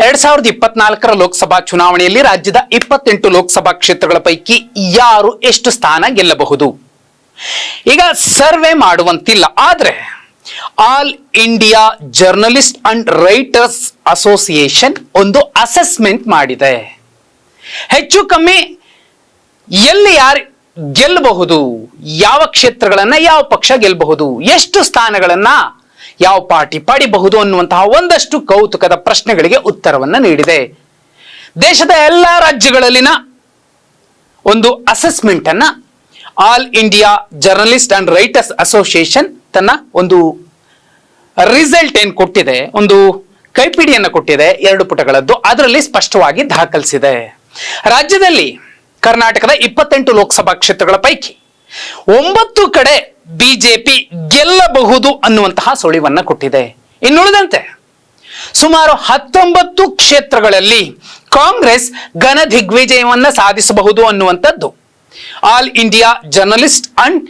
2024 ಲೋಕಸಭಾ ಚುನಾವಣೆಯಲ್ಲಿ ರಾಜ್ಯದ 28 ಲೋಕಸಭಾ ಕ್ಷೇತ್ರಗಳ ಪೈಕಿ ಯಾರು ಎಷ್ಟು ಸ್ಥಾನ ಗೆಲ್ಲಬಹುದು? ಈಗ ಸರ್ವೆ ಮಾಡುವಂತಿಲ್ಲ, ಆದ್ರೆ all India journalist and writers association ಒಂದು ಅಸೆಸ್ಮೆಂಟ್ ಮಾಡಿದೆ. ಹೆಚ್ಚು ಕಮ್ಮಿ ಎಲ್ಲಿ ಯಾರು ಗೆಲ್ಲಬಹುದು, ಯಾವ ಕ್ಷೇತ್ರಗಳನ್ನ ಯಾವ ಪಕ್ಷ ಗೆಲ್ಲಬಹುದು, ಎಷ್ಟು ಸ್ಥಾನಗಳನ್ನ ಯಾವ ಪಾರ್ಟಿ ಪಡಿಬಹುದು ಅನ್ನುವಂತಹ ಒಂದಷ್ಟು ಕೌತುಕದ ಪ್ರಶ್ನೆಗಳಿಗೆ ಉತ್ತರವನ್ನ ನೀಡಿದೆ. ದೇಶದ ಎಲ್ಲಾ ರಾಜ್ಯಗಳಲ್ಲಿನ ಒಂದು ಅಸೆಸ್ಮೆಂಟ್ ಅನ್ನ all India journalist and writers association ತನ್ನ ಒಂದು ರಿಸಲ್ಟ್ ಏನ್ ಕೊಟ್ಟಿದೆ, ಒಂದು ಕೈಪಿಡಿಯನ್ನ ಕೊಟ್ಟಿದೆ, 2 ಪುಟಗಳದ್ದು. ಅದರಲ್ಲಿ ಸ್ಪಷ್ಟವಾಗಿ ದಾಖಲಿಸಿದೆ. ರಾಜ್ಯದಲ್ಲಿ ಕರ್ನಾಟಕದ 28 ಲೋಕಸಭಾ ಕ್ಷೇತ್ರಗಳ ಪೈಕಿ 9 ಕಡೆ ಬಿಜೆಪಿ ಗೆಲ್ಲಬಹುದು ಅನ್ನುವಂತಹ ಸುಳಿವನ್ನ ಕೊಟ್ಟಿದೆ. ಇನ್ನುಳಿದಂತೆ ಸುಮಾರು 19 ಕ್ಷೇತ್ರಗಳಲ್ಲಿ ಕಾಂಗ್ರೆಸ್ ಘನ ದಿಗ್ವಿಜಯವನ್ನ ಸಾಧಿಸಬಹುದು ಅನ್ನುವಂಥದ್ದು all India journalist and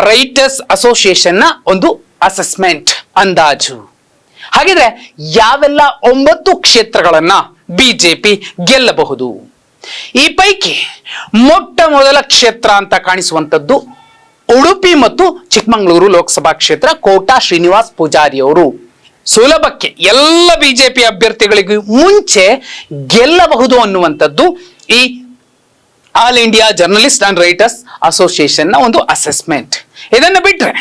writers association ನ ಒಂದು ಅಸೆಸ್ಮೆಂಟ್, ಅಂದಾಜು. ಹಾಗಿದ್ರೆ ಯಾವೆಲ್ಲ 9 ಕ್ಷೇತ್ರಗಳನ್ನ ಬಿಜೆಪಿ ಗೆಲ್ಲಬಹುದು? ಈ ಪೈಕಿ ಮೊಟ್ಟ ಮೊದಲ ಕ್ಷೇತ್ರ ಅಂತ ಕಾಣಿಸುವಂತದ್ದು ಉಡುಪಿ ಮತ್ತು ಚಿಕ್ಕಮಗಳೂರು ಲೋಕಸಭಾ ಕ್ಷೇತ್ರ. ಕೋಟಾ ಶ್ರೀನಿವಾಸ್ ಪೂಜಾರಿ ಅವರು ಸುಲಭಕ್ಕೆ ಎಲ್ಲ ಬಿಜೆಪಿ ಅಭ್ಯರ್ಥಿಗಳಿಗೂ ಮುಂಚೆ ಗೆಲ್ಲಬಹುದು ಅನ್ನುವಂಥದ್ದು ಈ all India journalist and writers association ನ ಒಂದು ಅಸೆಸ್ಮೆಂಟ್. ಇದನ್ನು ಬಿಟ್ರೆ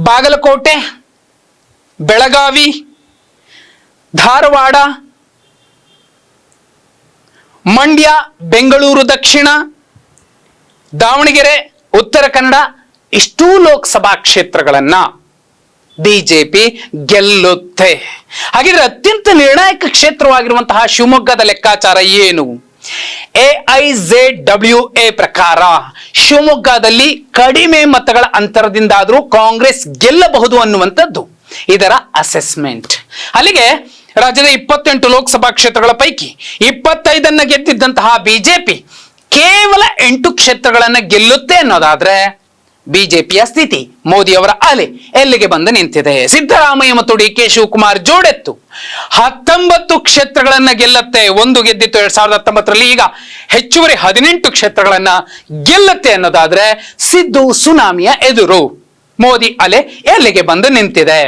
ಬಾಗಲಕೋಟೆ, ಬೆಳಗಾವಿ, ಧಾರವಾಡ, ಮಂಡ್ಯ, ಬೆಂಗಳೂರು ದಕ್ಷಿಣ, ದಾವಣಗೆರೆ, ಉತ್ತರ ಕನ್ನಡ ಇಷ್ಟೂ ಲೋಕಸಭಾ ಕ್ಷೇತ್ರಗಳನ್ನ ಬಿಜೆಪಿ ಗೆಲ್ಲುತ್ತೆ. ಹಾಗಿದ್ರೆ ಅತ್ಯಂತ ನಿರ್ಣಾಯಕ ಕ್ಷೇತ್ರವಾಗಿರುವಂತಹ ಶಿವಮೊಗ್ಗದ ಲೆಕ್ಕಾಚಾರ ಏನು? AIZWA ಪ್ರಕಾರ ಶಿವಮೊಗ್ಗದಲ್ಲಿ ಕಡಿಮೆ ಮತಗಳ ಅಂತರದಿಂದಾದರೂ ಕಾಂಗ್ರೆಸ್ ಗೆಲ್ಲಬಹುದು ಅನ್ನುವಂಥದ್ದು ಇದರ ಅಸೆಸ್ಮೆಂಟ್. ಅಲ್ಲಿಗೆ ರಾಜ್ಯದ 28 ಲೋಕಸಭಾ ಕ್ಷೇತ್ರಗಳ ಪೈಕಿ 25 ಗೆದ್ದಿದ್ದಂತಹ ಬಿಜೆಪಿ ಕೇವಲ 8 ಕ್ಷೇತ್ರಗಳನ್ನ ಗೆಲ್ಲುತ್ತೆ ಅನ್ನೋದಾದ್ರೆ ಬಿಜೆಪಿಯ ಸ್ಥಿತಿ, ಮೋದಿ ಅವರ ಅಲೆ ಎಲ್ಲಿಗೆ ಬಂದು ನಿಂತಿದೆ? ಸಿದ್ದರಾಮಯ್ಯ ಮತ್ತು DK ಶಿವಕುಮಾರ್ ಜೋಡೆತ್ತು 19 ಕ್ಷೇತ್ರಗಳನ್ನ ಗೆಲ್ಲತ್ತೆ. ಒಂದು ಗೆದ್ದಿತ್ತು 2019ರಲ್ಲಿ, ಈಗ ಹೆಚ್ಚುವರಿ 18 ಕ್ಷೇತ್ರಗಳನ್ನ ಗೆಲ್ಲತ್ತೆ ಅನ್ನೋದಾದ್ರೆ ಸಿದ್ದು ಸುನಾಮಿಯ ಎದುರು ಮೋದಿ ಅಲೆ ಎಲ್ಲಿಗೆ ಬಂದು ನಿಂತಿದೆ?